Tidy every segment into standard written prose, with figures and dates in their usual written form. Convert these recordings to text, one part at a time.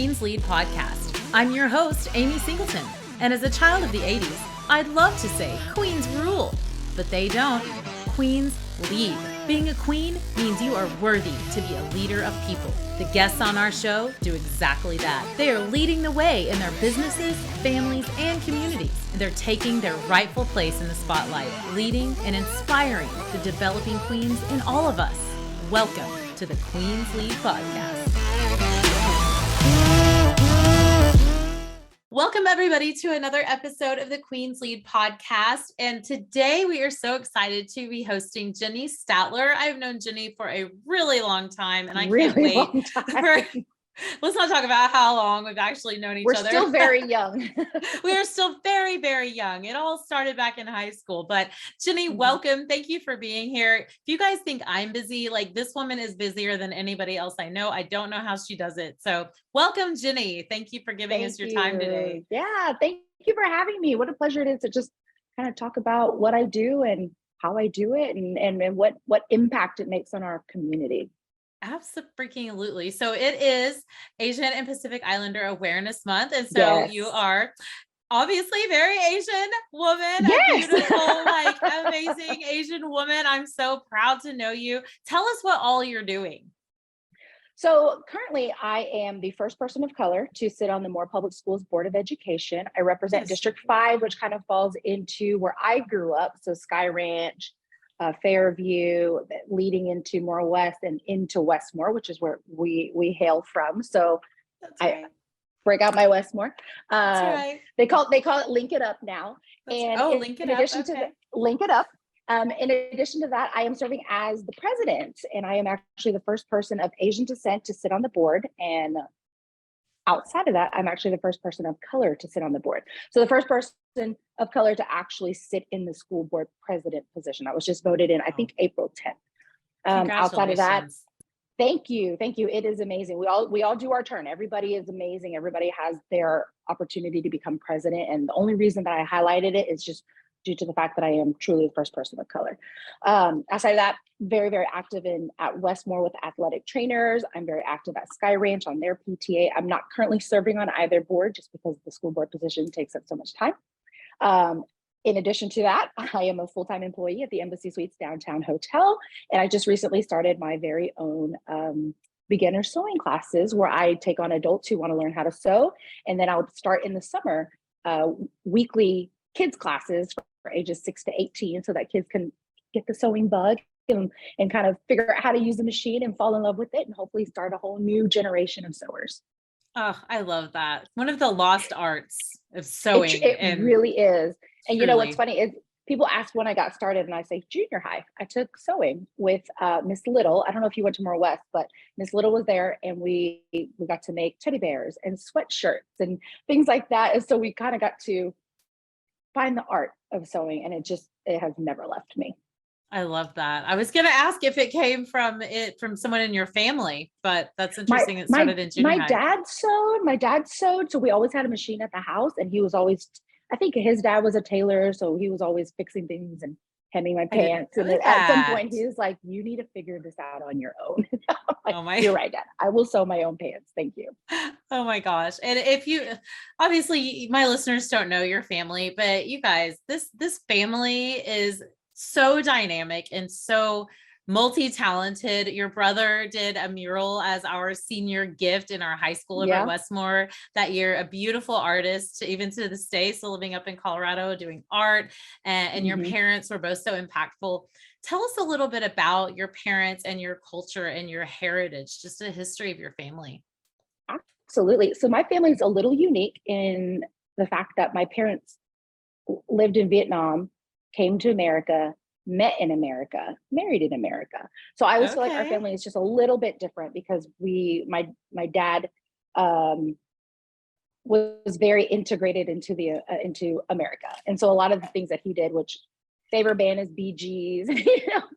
Queen's Lead podcast. I'm your host, Amy Singleton, and as a child of the 80s, I'd love to say Queens rule, but they don't. Queens lead. Being a queen means you are worthy to be a leader of people. The guests on our show do exactly that. They are leading the way in their businesses, families, and communities. They're taking their rightful place in the spotlight, leading and inspiring the developing queens in all of us. Welcome to the Queen's Lead podcast. Welcome, everybody, to another episode of the Queen's Lead podcast. And today we are so excited to be hosting Jenny Statler. I've known Jenny for a really long time, and I can't wait for... Let's not talk about how long we've actually known each other. We're still very young. We are still very, very young. It all started back in high school. But Jenny, welcome. Thank you for being here. If you guys think I'm busy, like this woman is busier than anybody else I know. I don't know how she does it. So welcome, Jenny. Thank you for giving us your time today. Yeah, thank you for having me. What a pleasure it is to just kind of talk about what I do and how I do it and what impact it makes on our community. Absolutely. So it is Asian and Pacific Islander Awareness Month. And so you are obviously a very Asian woman, a beautiful, like amazing Asian woman. I'm so proud to know you. Tell us what all you're doing. So currently I am the first person of color to sit on the Moore Public Schools Board of Education. I represent District 5, which kind of falls into where I grew up. So Sky Ranch, Fairview, leading into Moore West and into Westmore, which is where we hail from. So I break out my Westmore. They call it Link It Up now. Link It Up. To Link It Up. In addition to that, I am serving as the president, and I am actually the first person of Asian descent to sit on the board. And outside of that, I'm actually the first person of color to sit on the board. So the first person of color to actually sit in the school board president position. I was just voted in, I think, April 10th. Outside of that, thank you. It is amazing. We all do our turn. Everybody is amazing. Everybody has their opportunity to become president. And the only reason that I highlighted it is just due to the fact that I am truly the first person of color. Outside of that, very, very active at Westmore with athletic trainers. I'm very active at Sky Ranch on their PTA. I'm not currently serving on either board just because the school board position takes up so much time. In addition to that, I am a full-time employee at the Embassy Suites Downtown Hotel. And I just recently started my very own beginner sewing classes where I take on adults who want to learn how to sew. And then I'll start in the summer weekly kids classes for ages 6 to 18 so that kids can get the sewing bug and kind of figure out how to use the machine and fall in love with it and hopefully start a whole new generation of sewers. Oh, I love that. One of the lost arts of sewing. It really is. And truly. You know, what's funny is people ask when I got started and I say junior high. I took sewing with Miss Little. I don't know if you went to Moore West, but Miss Little was there and we got to make teddy bears and sweatshirts and things like that. And so we kind of got to find the art of sewing, and it has never left me. I love that. I was going to ask if it came from someone in your family, but that's interesting. It started in junior high. My dad sewed. So we always had a machine at the house, and he was always, I think his dad was a tailor. So he was always fixing things and hemming my pants. And at some point he was like, you need to figure this out on your own. Like, you're right, Dad. I will sew my own pants. Thank you. Oh my gosh. And if you, obviously my listeners don't know your family, but you guys, this family is so dynamic and so multi-talented. Your brother did a mural as our senior gift in our high school over at Westmore that year, a beautiful artist, even to this day, still living up in Colorado, doing art, and your parents were both so impactful. Tell us a little bit about your parents and your culture and your heritage, just a history of your family. Absolutely. So my family is a little unique in the fact that my parents lived in Vietnam, came to America, met in America, married in America. So I always feel like our family is just a little bit different because my dad was very integrated into America. And so a lot of the things that he did, which favorite band is Bee Gees,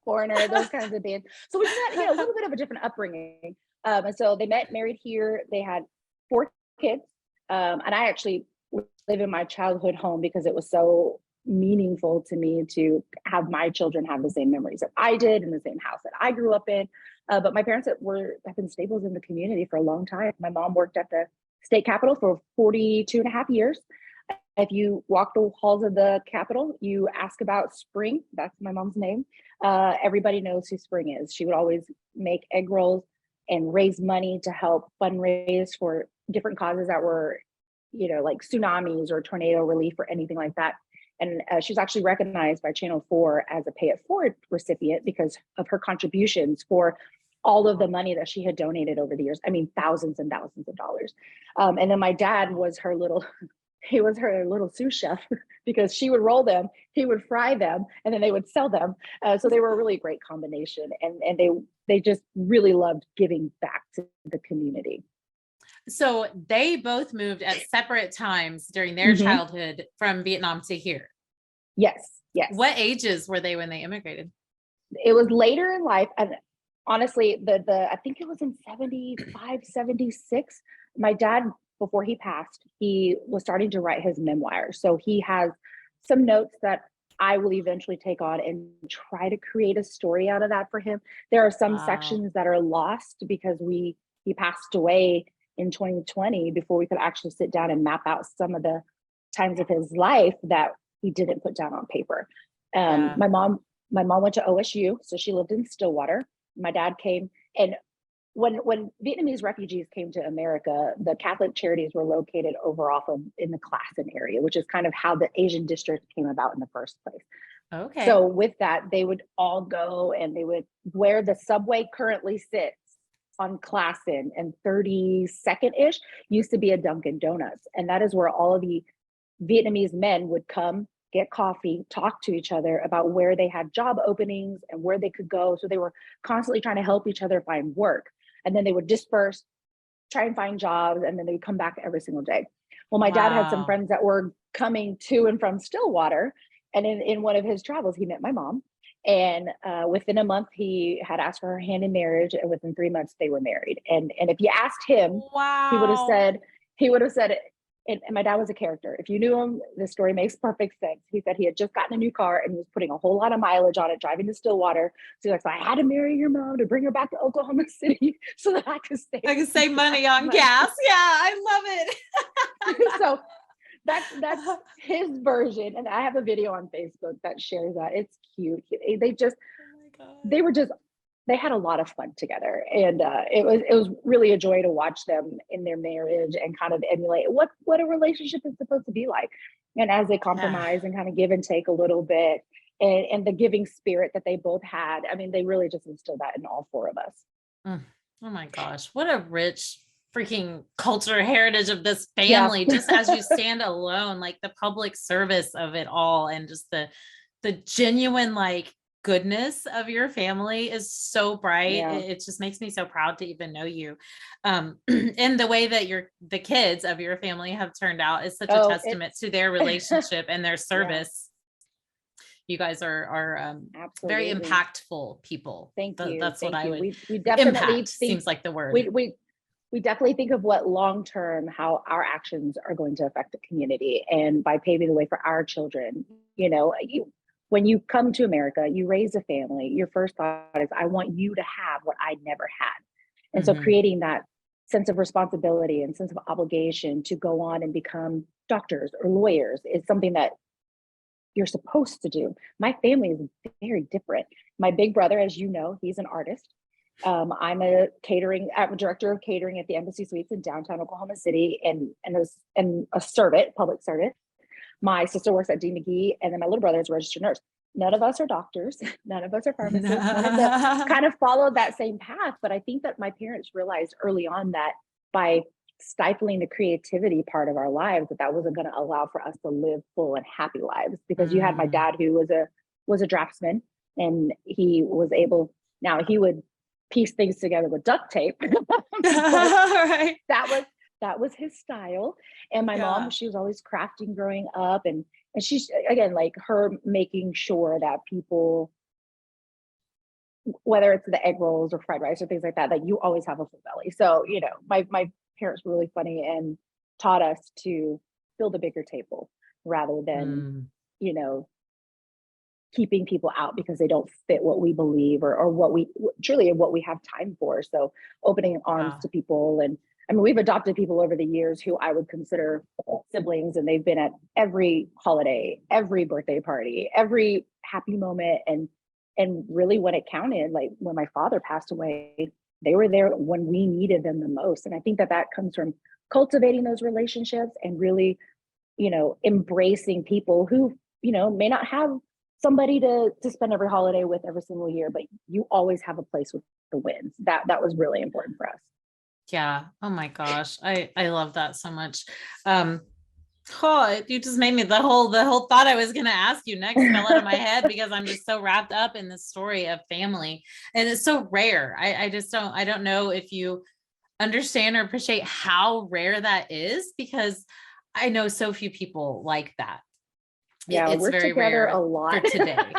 Foreigner, those kinds of bands. So we just had, a little bit of a different upbringing. And so they met, married here. They had 4 kids. And I actually live in my childhood home because it was so meaningful to me to have my children have the same memories that I did in the same house that I grew up in. But my parents have been staples in the community for a long time. My mom worked at the state capitol for 42 and a half years. If you walk the halls of the Capitol, you ask about Spring. That's my mom's name. Everybody knows who Spring is. She would always make egg rolls and raise money to help fundraise for different causes that were, like tsunamis or tornado relief or anything like that. And she's actually recognized by Channel 4 as a Pay It Forward recipient because of her contributions for all of the money that she had donated over the years. I mean, thousands and thousands of dollars. And then my dad was her little sous chef because she would roll them, he would fry them, and then they would sell them. So they were a really great combination, and they just really loved giving back to the community. So they both moved at separate times during their childhood from Vietnam to here. Yes. What ages were they when they immigrated? It was later in life, and honestly, I think it was in 75, 76. My dad, before he passed, he was starting to write his memoir. So he has some notes that I will eventually take on and try to create a story out of that for him. There are some sections that are lost because he passed away in 2020 before we could actually sit down and map out some of the times of his life that he didn't put down on paper. My mom went to OSU, so she lived in Stillwater. My dad came, and when Vietnamese refugees came to America, the Catholic Charities were located over off of in the Classen area, which is kind of how the Asian district came about in the first place. Okay. So with that, they would all go and they would, where the subway currently sits on Classen and 32nd-ish used to be a Dunkin' Donuts. And that is where all of the Vietnamese men would come, get coffee, talk to each other about where they had job openings and where they could go. So they were constantly trying to help each other find work. And then they would disperse, try and find jobs, and then they would come back every single day. Well, my dad had some friends that were coming to and from Stillwater. And in one of his travels, he met my mom. And within a month, he had asked for her hand in marriage. And within 3 months, they were married. And if you asked him, he would have said, and my dad was a character. If you knew him, this story makes perfect sense. He said he had just gotten a new car and he was putting a whole lot of mileage on it, driving to Stillwater. So he's like, so I had to marry your mom to bring her back to Oklahoma City so that I could save money on gas. Yeah, I love it. So that's his version. And I have a video on Facebook that shares that. It's cute. They had a lot of fun together, and it was really a joy to watch them in their marriage and kind of emulate what a relationship is supposed to be like. And as they compromise and kind of give and take a little bit, and the giving spirit that they both had, I mean, they really just instilled that in all four of us. Oh my gosh, what a rich freaking culture heritage of this family. Just as you stand alone, like the public service of it all, and just the genuine goodness of your family is so bright. It just makes me so proud to even know you. And the way that the kids of your family have turned out is such a testament to their relationship and their service. You guys are very impactful people. Thank you. That's what I would. We definitely seems like the word. We definitely think of what long-term, how our actions are going to affect the community, and by paving the way for our children. When you come to America, you raise a family, your first thought is, I want you to have what I never had. And so creating that sense of responsibility and sense of obligation to go on and become doctors or lawyers is something that you're supposed to do. My family is very different. My big brother, as you know, he's an artist. I'm a director of catering at the Embassy Suites in downtown Oklahoma City, and a public servant. My sister works at D. McGee, and then my little brother is a registered nurse. None of us are doctors. None of us are pharmacists. None of us kind of followed that same path. But I think that my parents realized early on that by stifling the creativity part of our lives, that wasn't going to allow for us to live full and happy lives. Because you had my dad, who was a draftsman, and he was able. Now he would piece things together with duct tape. Right. That was his style. And my mom, she was always crafting growing up. And she's, again, her making sure that people, whether it's the egg rolls or fried rice or things like that you always have a full belly. So, my parents were really funny and taught us to build a bigger table rather than, keeping people out because they don't fit what we believe or what we have time for. So opening arms to people. And I mean, we've adopted people over the years who I would consider siblings, and they've been at every holiday, every birthday party, every happy moment. And really when it counted, like when my father passed away, they were there when we needed them the most. And I think that that comes from cultivating those relationships and really, embracing people who, may not have somebody to spend every holiday with every single year, but you always have a place with the wins. That was really important for us. Yeah. Oh my gosh. I love that so much. Oh, you just made me the whole thought I was going to ask you next fell out of my head because I'm just so wrapped up in the story of family, and it's so rare. I don't know if you understand or appreciate how rare that is, because I know so few people like that. Yeah, It's we're very together rare a for lot. today.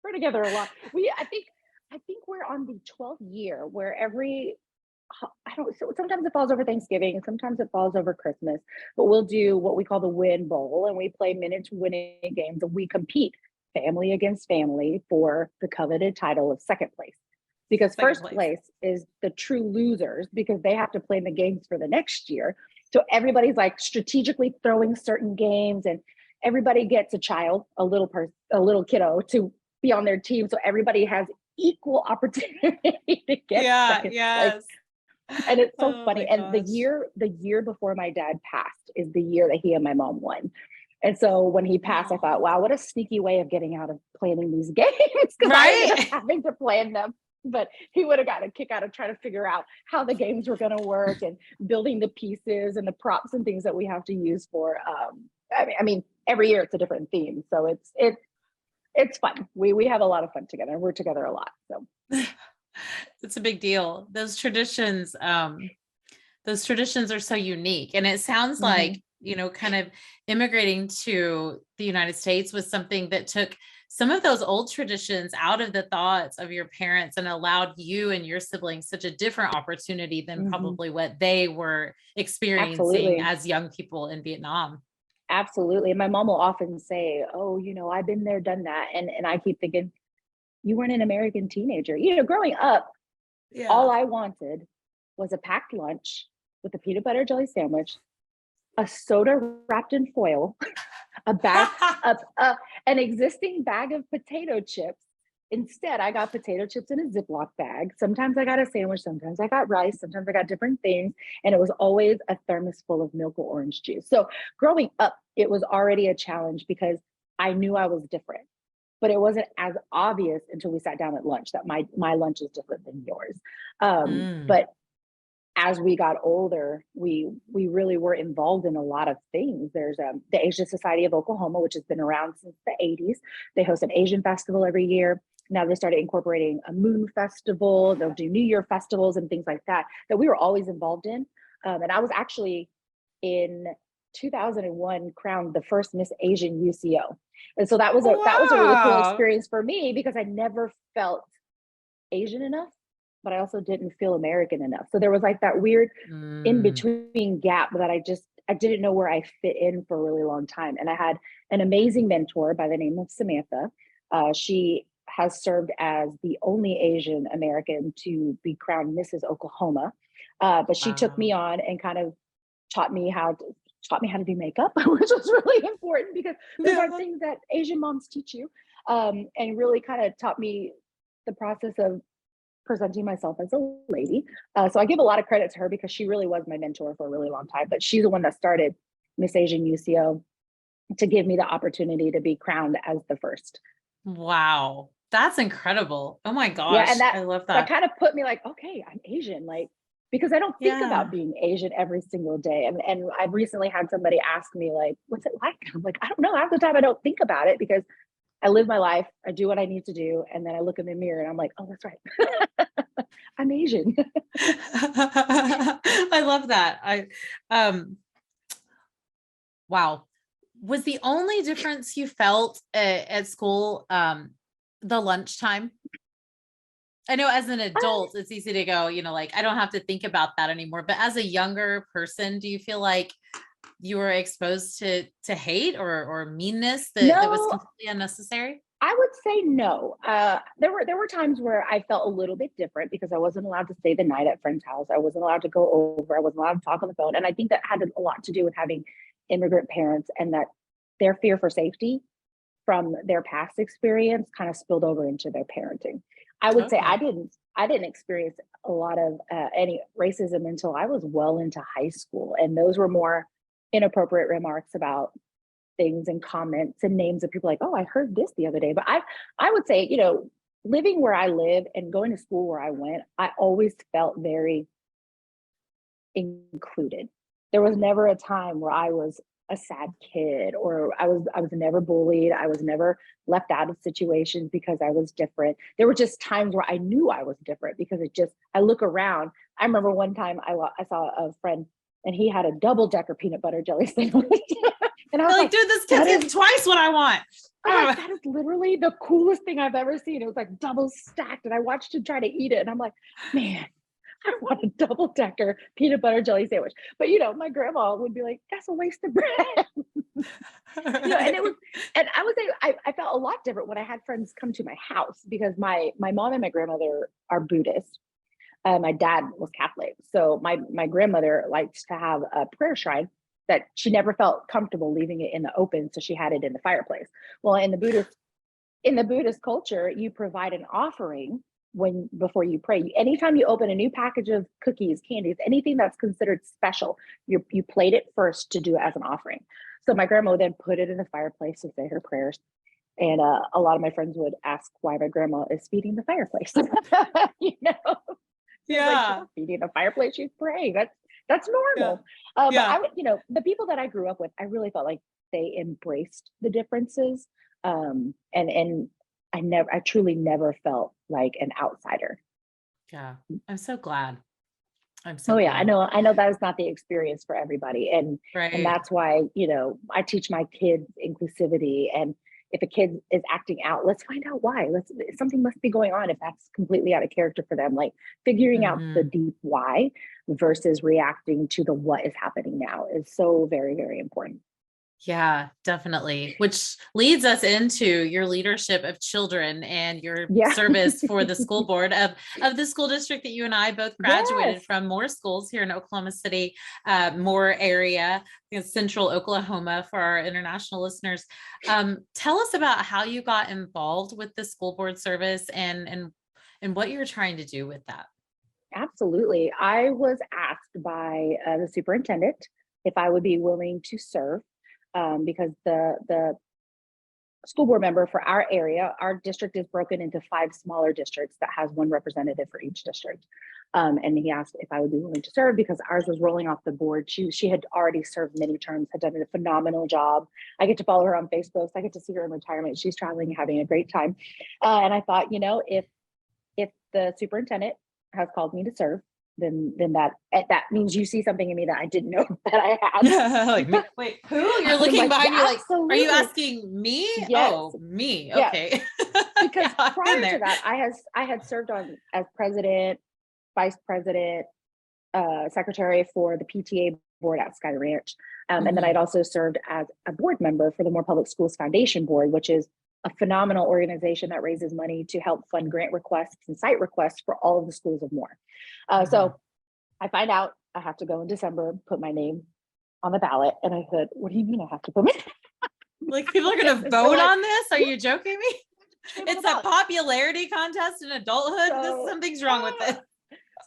We're together a lot. I think we're on the 12th year where I don't, so sometimes it falls over Thanksgiving and sometimes it falls over Christmas, but we'll do what we call the win bowl, and we play minute winning games, and we compete family against family for the coveted title of second place, because Second first place. place is the true losers because they have to play in the games for the next year. So everybody's like strategically throwing certain games, and everybody gets a child, a little kiddo to be on their team. So everybody has equal opportunity to get Yeah. second place. Yes. And it's so Oh my funny. And the gosh. year before my dad passed is the year that he and my mom won. And so when he passed, I thought, Oh. wow, what a sneaky way of getting out of planning these games, because I ended up Right. having to plan them. But he would have got a kick out of trying to figure out how the games were going to work and building the pieces and the props and things that we have to use for. I mean, every year it's a different theme, so it's fun. We have a lot of fun together. We're together a lot. So It's a big deal. Those traditions are so unique. And it sounds like, mhm. kind of immigrating to the United States was something that took some of those old traditions out of the thoughts of your parents and allowed you and your siblings such a different opportunity than Mhm. probably what they were experiencing Absolutely. as young people in Vietnam. Absolutely. And my mom will often say, "Oh, I've been there, done that." And I keep thinking, you weren't an American teenager. Growing up, all Yeah. I wanted was a packed lunch with a peanut butter jelly sandwich, a soda wrapped in foil, a bag of an existing bag of potato chips. Instead, I got potato chips in a Ziploc bag. Sometimes I got a sandwich, sometimes I got rice, sometimes I got different things. And it was always a thermos full of milk or orange juice. So growing up, it was already a challenge because I knew I was different. But it wasn't as obvious until we sat down at lunch that my lunch is different than yours. Mm. But as we got older, we really were involved in a lot of things. There's the Asian Society of Oklahoma, which has been around since the 80s. They host an Asian festival every year. Now they started incorporating a moon festival. They'll do New Year festivals and things like that that we were always involved in. And I was actually in 2001 crowned the first Miss Asian UCO. And so that was a really cool Wow. experience for me because I never felt Asian enough, but I also didn't feel American enough. So there was like that weird in Mm. between gap that I didn't know where I fit in for a really long time. And I had an amazing mentor by the name of Samantha. She has served as the only Asian American to be crowned Mrs. Oklahoma. But she took me Wow. on and kind of taught me how to taught me how to do makeup, which was really important because those aren't Yeah. things that Asian moms teach you. And really kind of taught me the process of presenting myself as a lady. So I give a lot of credit to her because she really was my mentor for a really long time. But she's the one that started Miss Asian UCO to give me the opportunity to be crowned as the first. Wow. That's incredible. Oh my Yeah, and gosh. that I love that that. kind of put me like, okay, I'm Asian, like because I don't think about Yeah. being Asian every single day. And I've recently had somebody ask me like, what's it like? I'm like, I don't know. Half the time I don't think about it because I live my life, I do what I need to do, and then I look in the mirror and I'm like, oh, that's right. I'm Asian. I love that. Um wow. Was the only difference you felt at school the lunchtime? I know as an adult it's easy to go, like I don't have to think about that anymore, but as a younger person, do you feel like you were exposed to hate or meanness that was No, completely unnecessary? I would say no. There were times where I felt a little bit different because I wasn't allowed to stay the night at friend's house. I wasn't allowed to go over. I wasn't allowed to talk on the phone. And I think that had a lot to do with having immigrant parents, and that their fear for safety from their past experience kind of spilled over into their parenting. I would say Okay. I didn't experience a lot of any racism until I was well into high school, and those were more inappropriate remarks about things and comments and names of people like, oh, I heard this the other day. But I would say, living where I live and going to school where I went, I always felt very included. There was never a time where I was a sad kid, or I was never bullied. I was never left out of situations because I was different. There were just times where I knew I was different because I look around. I remember one time I saw a friend and he had a double decker peanut butter jelly sandwich. And I was They're like, like, dude, this that kid's is, getting twice what I want. I'm like, that is literally the coolest thing I've ever seen. It was like double stacked. And I watched him try to eat it. And I'm like, man, I want a double decker peanut butter jelly sandwich. But my grandma would be like, that's a waste of bread. And it was, and I would say I felt a lot different when I had friends come to my house, because my mom and my grandmother are Buddhist. My dad was Catholic. So my grandmother liked to have a prayer shrine that she never felt comfortable leaving it in the open. So she had it in the fireplace. Well, in the Buddhist culture, you provide an offering before you pray. Anytime you open a new package of cookies, candies, anything that's considered special, you plate it first to do it as an offering. So my grandma would then put it in the fireplace to say her prayers. And a lot of my friends would ask why my grandma is feeding the fireplace. She's like, she's Yeah. not feeding the fireplace, she's praying. That's Yeah. normal. But Yeah. the people that I grew up with, I really felt like they embraced the differences. And I truly never felt like an outsider. Yeah. I'm so glad. I'm so Oh yeah, I glad. know. I know that is not the experience for everybody, and Right. that's why I teach my kids inclusivity. And if a kid is acting out, let's find out why. Something must be going on if that's completely out of character for them. Like figuring out the Mhm. deep why versus reacting to the what is happening now is so very, very important. Yeah, definitely. Which leads us into your leadership of children and your Yeah. service for the school board of the school district that you and I both graduated Yes. from. More schools here in Oklahoma City, more area, central Oklahoma for our international listeners. Tell us about how you got involved with the school board service and what you're trying to do with that. Absolutely. I was asked by the superintendent if I would be willing to serve, because the school board member for our area, our district is broken into 5 smaller districts that has one representative for each district. And he asked if I would be willing to serve because ours was rolling off the board. She had already served many terms, had done a phenomenal job. I get to follow her on Facebook. So I get to see her in retirement. She's traveling, having a great time. And I thought, if the superintendent has called me to serve, then that means you see something in me that I didn't know that I Like me, had. wait, who? You're I'm looking like, behind yeah, you like, are you absolutely. asking me? Yes, Oh, me. yes. Okay. Because Yeah, I've been prior to there. that, I had served on as president, vice president, secretary for the PTA board at Sky Ranch. And then I'd Mhm. also served as a board member for the More Public Schools Foundation Board, which is a phenomenal organization that raises money to help fund grant requests and site requests for all of the schools of Moore. Mhm. So I find out I have to go in December, put my name on the ballot. And I said, what do you mean I have to put my Like people are gonna They're vote like, on this? Are yeah, you joking me? name on the It's a ballot. popularity contest in adulthood. This So, something's wrong with this.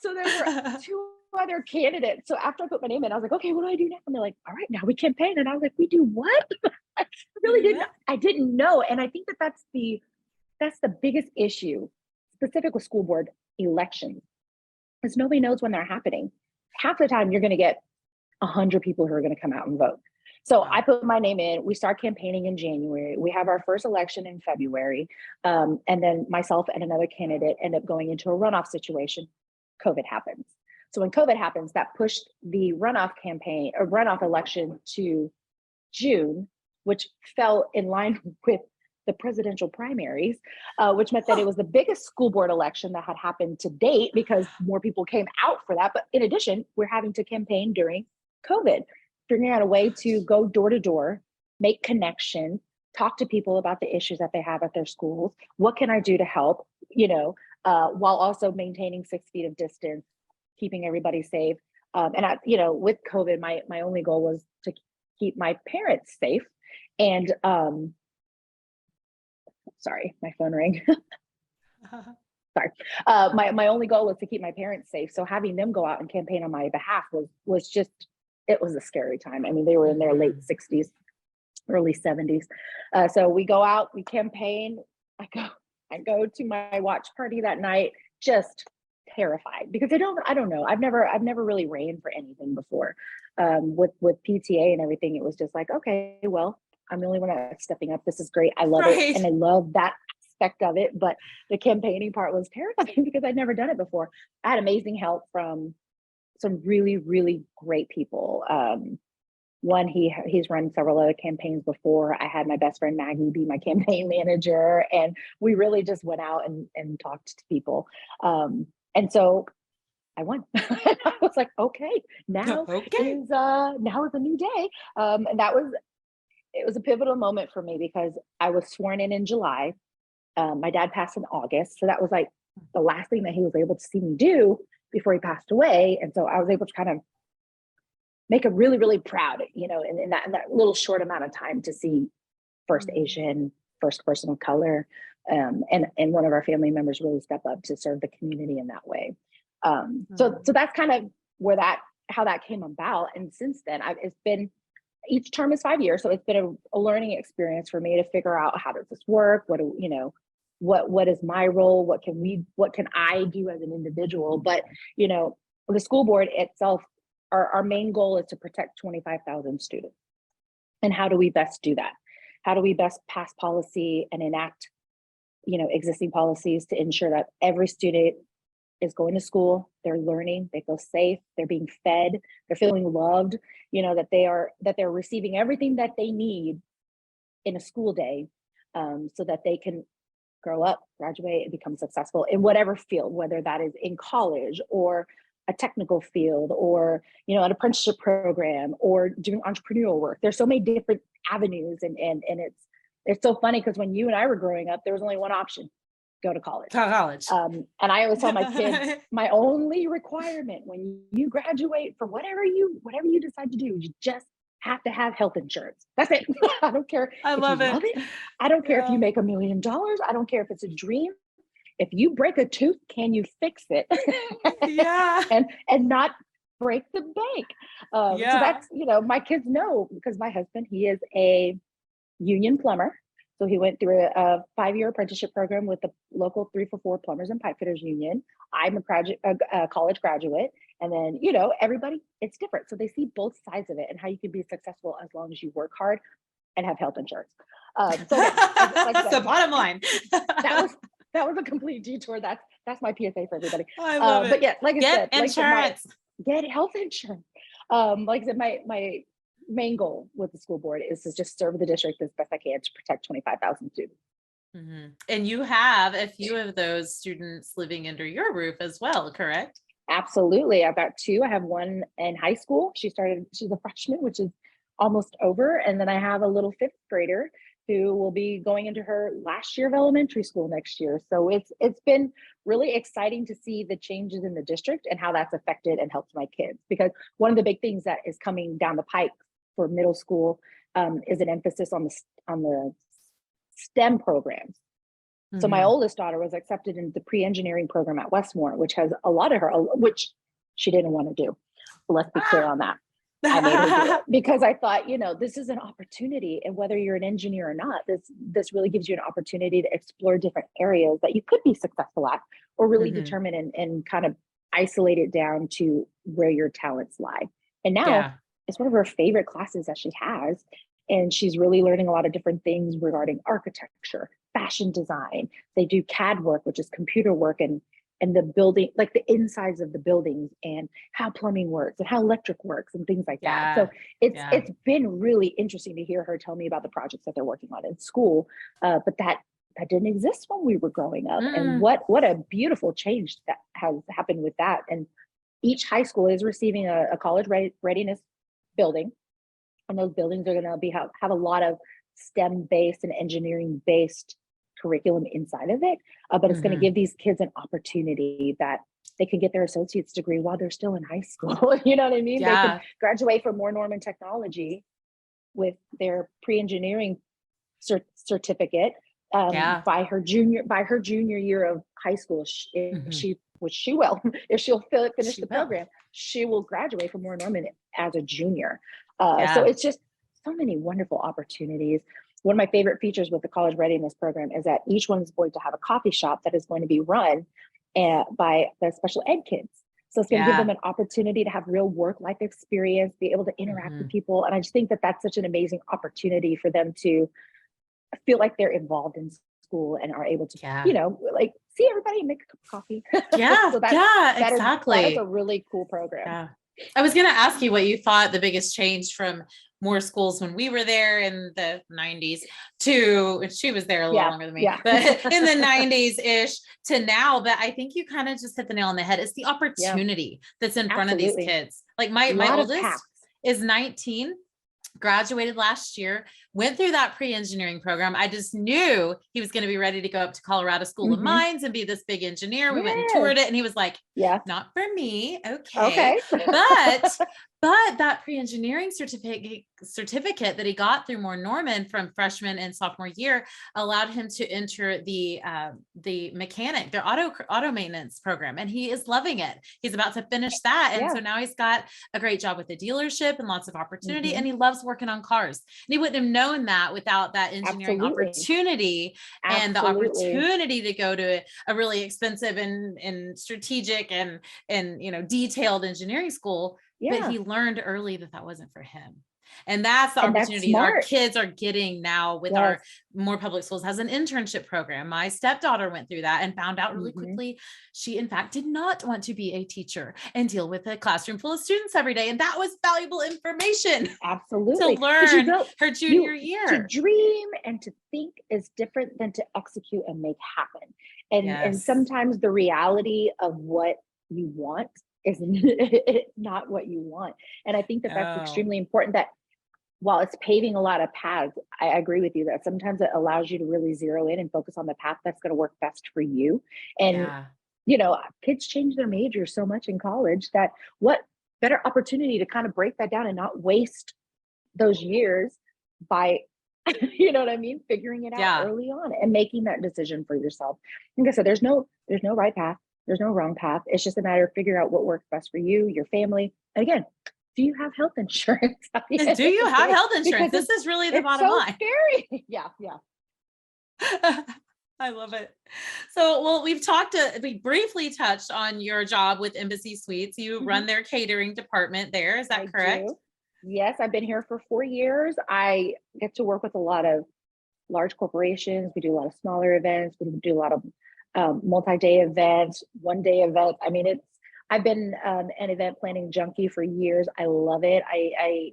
so there were 2 other candidates. So after I put my name in, I was like, okay, what do I do now? And they're like, all right, now we campaign. And I was like, we do what? I really didn't. I didn't know. And I think that that's the biggest issue, specific with school board elections, is nobody knows when they're happening. Half the time, you're going to get 100 people who are going to come out and vote. So I Wow. put my name in. We start campaigning in January. We have our first election in February. And then myself and another candidate end up going into a runoff situation. COVID happens. So when COVID happens, that pushed the runoff campaign or runoff election to June, which fell in line with the presidential primaries, which meant that it was the biggest school board election that had happened to date because more people came out for that. But in addition, we're having to campaign during COVID, figuring out a way to go door to door, make connection, talk to people about the issues that they have at their schools. What can I do to help, while also maintaining 6 feet of distance, keeping everybody safe. And with COVID, my only goal was to keep my parents safe. And sorry, my phone rang. Sorry. My only goal was to keep my parents safe. So having them go out and campaign on my behalf was just, it was a scary time. I mean, they were in their late 60s, early 70s. So we go out, we campaign. I go to my watch party that night, just terrified because I don't know. I've never really ran for anything before. With PTA and everything, it was just like, okay, well, I'm the only one that's stepping up. This is great. I love it. And I love that aspect of it. But the campaigning part was terrifying because I'd never done it before. I had amazing help from some really, really great people. One, he's run several other campaigns before. I had my best friend Maggie be my campaign manager, and we really just went out and talked to people. And so I won. I was like, okay, now is a new day. And it was a pivotal moment for me because I was sworn in July. My dad passed in August, so that was like the last thing that he was able to see me do before he passed away. And so I was able to kind of make him really, really proud, in that little short amount of time to see first Asian, first person of color, and one of our family members really step up to serve the community in that way. So that's kind of how that came about. And since then, it's been, each term is 5 years, so it's been a learning experience for me to figure out, how does this work? What is my role? What can I do as an individual? But the school board itself, our main goal is to protect 25,000 students. And how do we best do that? How do we best pass policy and enact, existing policies to ensure that every student is going to school, they're learning, they feel safe, they're being fed, they're feeling loved, that they're receiving everything that they need in a school day, so that they can grow up, graduate, and become successful in whatever field, whether that is in college or a technical field or, an apprenticeship program or doing entrepreneurial work. There's so many different avenues, and it's so funny because when you and I were growing up, there was only one option: go to college. And I always tell my kids, my only requirement when you graduate for whatever you decide to do, you just have to have health insurance. That's it. I don't care I if love you it. love it. I don't care if you make $1 million. I don't care if it's a dream. If you break a tooth, can you fix it? Yeah. and not break the bank. So that's, my kids know, because my husband, he is a union plumber. So he went through a 5-year apprenticeship program with the local 3-for-4 Plumbers and Pipe Fitters Union. I'm a college graduate. And then, everybody, it's different. So they see both sides of it and how you can be successful as long as you work hard and have health insurance. So again, that's the bottom line. that was a complete detour. That's my PSA for everybody. I love it. But yeah, like I said, insurance. Get health insurance. Like I said, my main goal with the school board is to just serve the district as best I can to protect 25,000 students. Mm-hmm. And you have a few of those students living under your roof as well, correct? Absolutely. I've got 2. I have one in high school. She's a freshman, which is almost over. And then I have a little 5th grader who will be going into her last year of elementary school next year. So it's been really exciting to see the changes in the district and how that's affected and helped my kids. Because one of the big things that is coming down the pike for middle school is an emphasis on the STEM programs. So my oldest daughter was accepted into the pre-engineering program at Westmore, which has a lot of which she didn't want to do. Let's be clear on that. I made her do it because I thought, this is an opportunity, and whether you're an engineer or not, this really gives you an opportunity to explore different areas that you could be successful at, or really determine and kind of isolate it down to where your talents lie. And now it's one of her favorite classes that she has. And she's really learning a lot of different things regarding architecture, fashion design. They do CAD work, which is computer work, and the building, like the insides of the buildings, and how plumbing works and how electric works and things like that. So it's been really interesting to hear her tell me about the projects that they're working on in school. But that didn't exist when we were growing up. And what a beautiful change that has happened with that. And each high school is receiving a college readiness building. And those buildings are going to have a lot of STEM-based and engineering-based curriculum inside of it, but it's going to give these kids an opportunity that they can get their associate's degree while they're still in high school. You know what I mean? Yeah. They can graduate from more Norman technology with their pre-engineering certificate by her junior year of high school. If she will, if she'll finish the program, she will graduate from Moore Norman as a junior. So it's just so many wonderful opportunities. One of my favorite features with the college readiness program is that each one is going to have a coffee shop that is going to be run by the special ed kids. So it's going to give them an opportunity to have real work-life experience, be able to interact with people. And I just think that that's such an amazing opportunity for them to feel like they're involved in school and are able to, you know, like see everybody and make a cup of coffee. So exactly. That is a really cool program. Yeah. I was going to ask you what you thought the biggest change from Moore schools when we were there in the 90s to, and she was there a little longer than me, but in the 90s ish to now. But I think you kind of just hit the nail on the head. It's the opportunity that's in front of these kids. Like my oldest is 19, graduated last year, went through that pre-engineering program. I just knew he was going to be ready to go up to Colorado School of Mines and be certificate. We went and toured it and he was like, not for me. Okay. But that pre-engineering certificate that he got through Moore Norman from freshman and sophomore year allowed him to enter the mechanic, their auto maintenance program. And he is loving it. He's about to finish that. And so now he's got a great job with the dealership and lots of opportunity. And he loves working on cars. And he wouldn't have known that without that engineering opportunity and the opportunity to go to a really expensive and strategic and you know, detailed engineering school. But he learned early that wasn't for him. And that's the opportunity our kids are getting now with our Moore Public Schools has an internship program. My stepdaughter went through that and found out really quickly she in fact did not want to be a teacher and deal with a classroom full of students every day. And that was valuable information. Absolutely. To learn her junior year. To dream and to think is different than to execute and make happen. And sometimes the reality of what you want is not what you want. And I think that that's extremely important, that while it's paving a lot of paths, I agree with you that sometimes it allows you to really zero in and focus on the path that's going to work best for you. And, you know, kids change their major so much in college that what better opportunity to kind of break that down and not waste those years by, you know what I mean? Figuring it out early on and making that decision for yourself. Like I said, there's no right path. There's no wrong path. It's just a matter of figuring out what works best for you, your family. And again, do you have health insurance? Do you have health insurance? This is really the bottom line. Scary. Yeah. I love it. So, well, we briefly touched on your job with Embassy Suites. You run their catering department there. Is that correct? Do. Yes, I've been here for 4 years. I get to work with a lot of large corporations. We do a lot of smaller events. We do a lot of multi-day events, one-day events. I mean, I've been an event planning junkie for years. I love it. I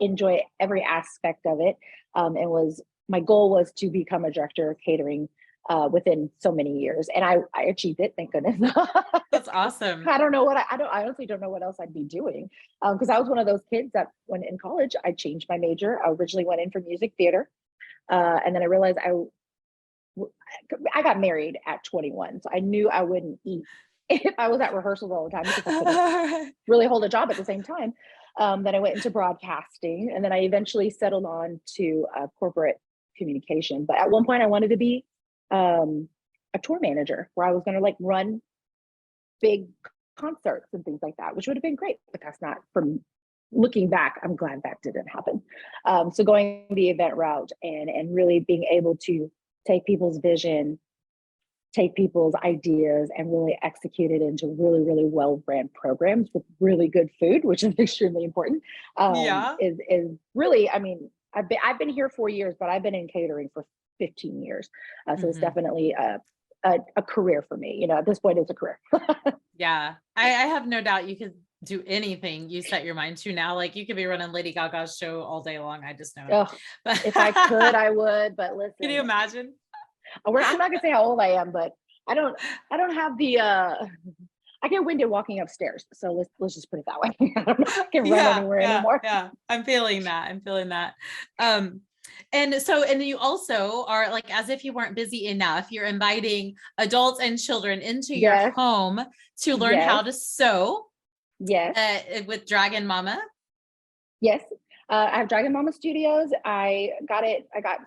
enjoy every aspect of it. And my goal was to become a director of catering within so many years, and I achieved it. Thank goodness. That's awesome. I don't know what I honestly don't know what else I'd be doing, because I was one of those kids that when in college I changed my major. I originally went in for music theater, and then I realized I got married at 21, so I knew I wouldn't eat if I was at rehearsals all the time because I couldn't really hold a job at the same time. Then I went into broadcasting, and then I eventually settled on to corporate communication. But at one point I wanted to be a tour manager where I was going to like run big concerts and things like that, which would have been great, but that's not, from looking back, I'm glad that didn't happen. So going the event route and really being able to take people's vision, take people's ideas and really execute it into really, really well-ran programs with really good food, which is extremely important. Is really, I mean, I've been here 4 years, but I've been in catering for 15 years. So it's definitely a career for me. You know, at this point it's a career. I have no doubt you could do anything you set your mind to now. Like you could be running Lady Gaga's show all day long. I just know. But if I could, I would, but listen. Can you imagine? I'm not gonna say how old I am, but I don't have the I get winded walking upstairs. So let's just put it that way. I don't know if I can run anywhere anymore. Yeah. I'm feeling that. And so, and you also are like, as if you weren't busy enough, you're inviting adults and children into your Yes, home to learn yes, how to sew yes, with Dragon Mama. yes. I have Dragon Mama Studios. I got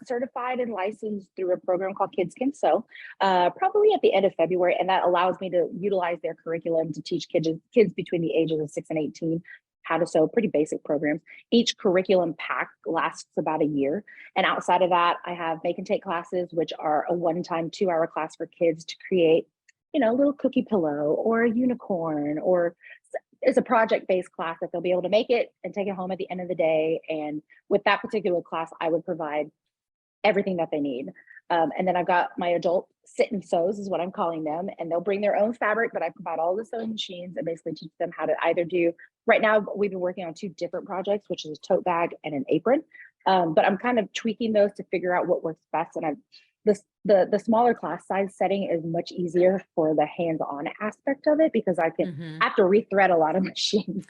certified and licensed through a program called Kids Can Sew, probably at the end of February. And that allows me to utilize their curriculum to teach kids between the ages of 6 and 18 how to sew, pretty basic programs. Each curriculum pack lasts about a year. And outside of that, I have make and take classes, which are a one-time 2-hour class for kids to create, a little cookie pillow or a unicorn, or it's a project-based class that they'll be able to make it and take it home at the end of the day. And with that particular class, I would provide everything that they need. And then I've got my adult sit and sews is what I'm calling them. And they'll bring their own fabric, but I provide all the sewing machines and basically teach them how to either do, right now, we've been working on 2 different projects, which is a tote bag and an apron. But I'm kind of tweaking those to figure out what works best. And the smaller class size setting is much easier for the hands-on aspect of it, because I have to rethread a lot of machines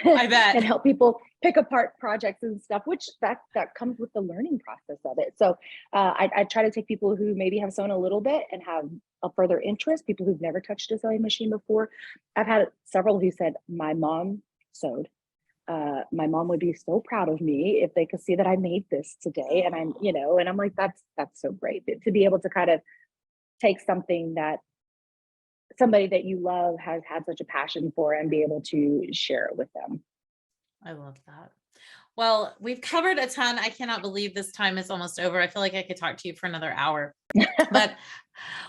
I bet. and help people pick apart projects and stuff, which that comes with the learning process of it. So I try to take people who maybe have sewn a little bit and have a further interest, people who've never touched a sewing machine before. I've had several who said, my mom sewed. My mom would be so proud of me if they could see that I made this today. And and I'm like, that's so great to be able to kind of take something that somebody that you love has had such a passion for and be able to share it with them. I love that. Well, we've covered a ton. I cannot believe this time is almost over. I feel like I could talk to you for another hour. But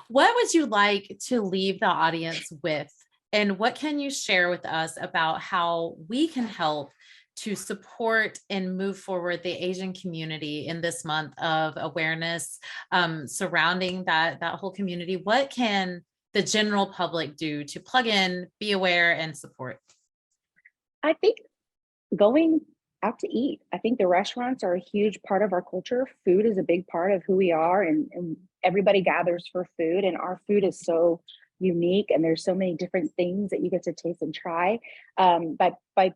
what would you like to leave the audience with? And what can you share with us about how we can help to support and move forward the Asian community in this month of awareness surrounding that whole community? What can the general public do to plug in, be aware, and support? I think going out to eat. I think the restaurants are a huge part of our culture. Food is a big part of who we are, and everybody gathers for food, and our food is so unique, and there's so many different things that you get to taste and try. By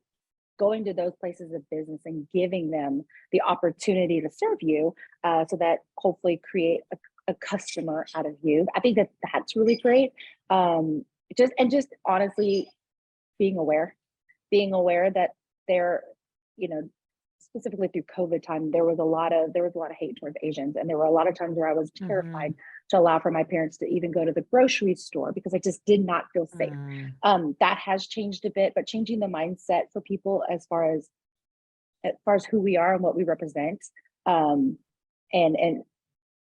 going to those places of business and giving them the opportunity to serve you, so that hopefully create a customer out of you. I think that's really great. Just honestly being aware that there, specifically through COVID time, there was a lot of hate towards Asians. And there were a lot of times where I was terrified to allow for my parents to even go to the grocery store because I just did not feel safe. That has changed a bit, but changing the mindset for people as far as who we are and what we represent. And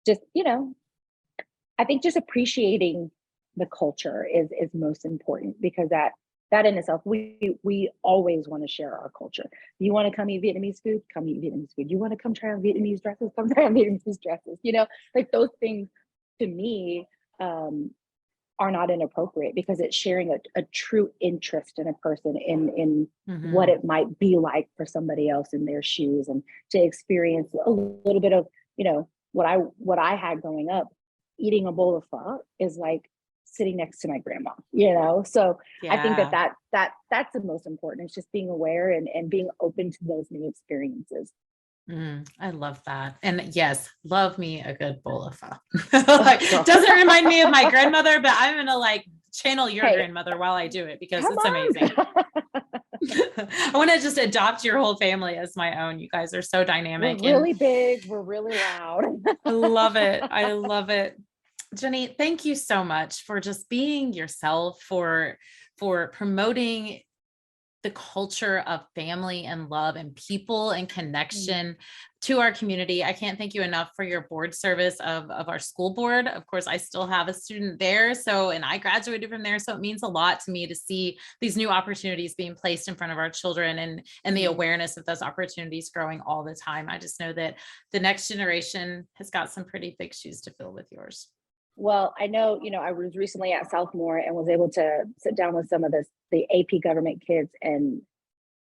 just, I think just appreciating the culture is most important, because that in itself, we always want to share our culture. You want to come eat Vietnamese food? Come eat Vietnamese food. You want to come try on Vietnamese dresses? Come try on Vietnamese dresses. Like those things to me are not inappropriate, because it's sharing a true interest in a person in what it might be like for somebody else in their shoes, and to experience a little bit of, what I had growing up. Eating a bowl of pho is like sitting next to my grandma, so yeah. I think that's the most important. It's just being aware and being open to those new experiences. I love that. And yes, love me a good bowl of pho. Doesn't remind me of my grandmother, but I'm gonna channel your grandmother while I do it, because it's amazing. I want to just adopt your whole family as my own. You guys are so dynamic. We're really big. We're really loud. I love it. I love it. Jenny, thank you so much for just being yourself, for promoting the culture of family and love and people and connection to our community. I can't thank you enough for your board service of our school board. Of course, I still have a student there. And I graduated from there. So it means a lot to me to see these new opportunities being placed in front of our children, and the awareness of those opportunities growing all the time. I just know that the next generation has got some pretty big shoes to fill with yours. Well, I know, I was recently at Southmore and was able to sit down with some of the AP government kids. And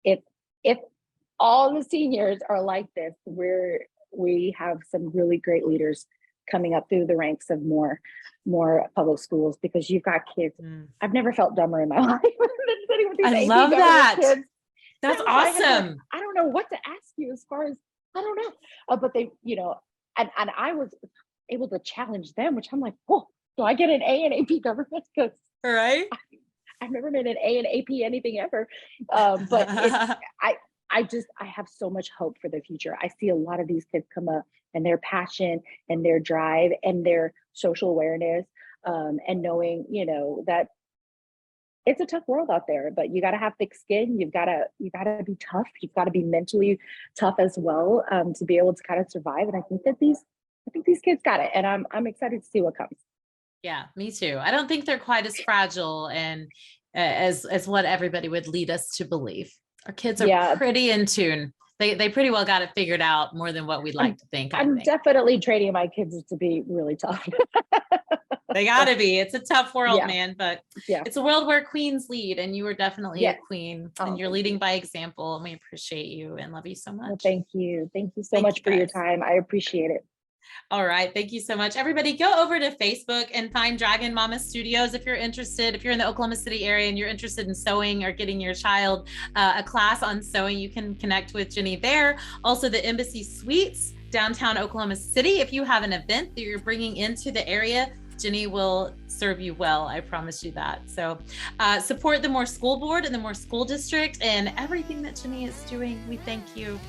if all the seniors are like this, we have some really great leaders coming up through the ranks of more public schools, because you've got kids. I've never felt dumber in my life than sitting with these I AP love that. Kids. That's awesome. I don't know what to ask you as far as I don't know. But they, and I was able to challenge them, which I'm like, whoa, do I get an A in AP government? Because Right? I've never made an A in AP anything ever. But I, I have so much hope for the future. I see a lot of these kids come up and their passion and their drive and their social awareness, and knowing, that it's a tough world out there, but you got to have thick skin. You got to be tough. You've got to be mentally tough as well, to be able to kind of survive. And I think these kids got it, and I'm excited to see what comes. Yeah, me too. I don't think they're quite as fragile and as what everybody would lead us to believe. Our kids are Yeah, pretty in tune. They pretty well got it figured out more than what we'd like to think, I I'm think. definitely training my kids to be really tough. They gotta be. It's a tough world, Yeah, man, but yeah, it's a world where queens lead, and you are definitely a yes. queen, and Oh, you're thank leading you. by example, and we appreciate you and love you so Well, much. thank you. Thank you so Thank you much for your guys. time. I appreciate it. All right. Thank you so much. Everybody go over to Facebook and find Dragon Mama Studios if you're interested. If you're in the Oklahoma City area and you're interested in sewing or getting your child a class on sewing, you can connect with Jenny there. Also, the Embassy Suites, downtown Oklahoma City. If you have an event that you're bringing into the area, Jenny will serve you well. I promise you that. So support the Moore School Board and the Moore School District and everything that Jenny is doing. We thank you.